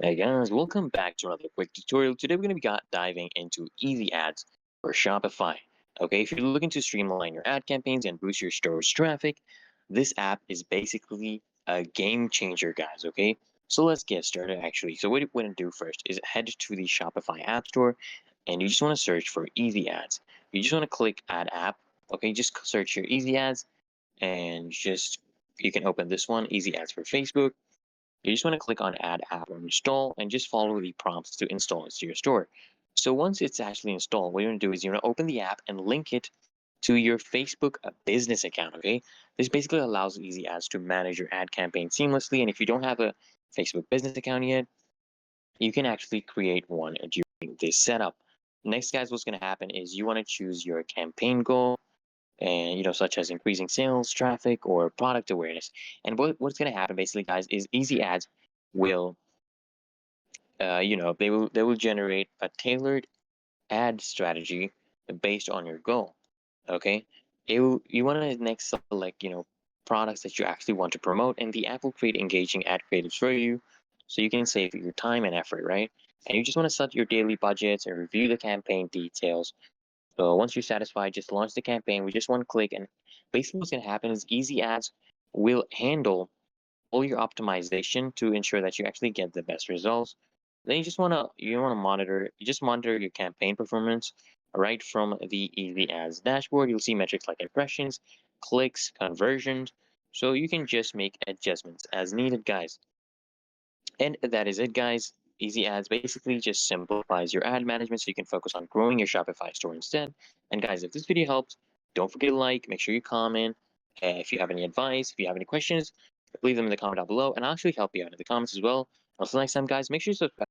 Hey guys, welcome back to another quick tutorial. Today we're going to be diving into easy ads for Shopify. Okay, if you're looking to streamline your ad campaigns and boost your store's traffic, this app is basically a game changer, guys. Okay, so let's get started actually. So what you want to do first is head to the Shopify App Store and you just want to search for easy ads. You just want to click add app. Okay, just search your easy ads and just you can open this one, easy ads for Facebook. You just want to click on add app or install and just follow the prompts to install it to your store. So once it's actually installed, what you're going to do is you're going to open the app and link it to your Facebook business account. Okay, this basically allows easy ads to manage your ad campaign seamlessly. And if you don't have a Facebook business account yet, you can actually create one during this setup. Next, guys, what's going to happen is you want to choose your campaign goal and such as increasing sales traffic or product awareness. And what's going to happen basically, guys, is easy ads will they will generate a tailored ad strategy based on your goal. Okay, you want to next select products that you actually want to promote, and the app will create engaging ad creatives for you so you can save your time and effort, right? And you just want to set your daily budgets and review the campaign details. So once you're satisfied, just launch the campaign with just one click. And basically what's going to happen is easy ads will handle all your optimization to ensure that you actually get the best results. Then you want to monitor your campaign performance right from the easy ads dashboard. You'll see metrics like impressions, clicks, conversions. So you can just make adjustments as needed, guys. And that is it, guys. Easy Ads basically just simplifies your ad management so you can focus on growing your Shopify store instead. And guys, if this video helped, don't forget to like, make sure you comment. If you have any advice, if you have any questions, leave them in the comment down below, and I'll actually help you out in the comments as well. Until next time, guys, make sure you subscribe.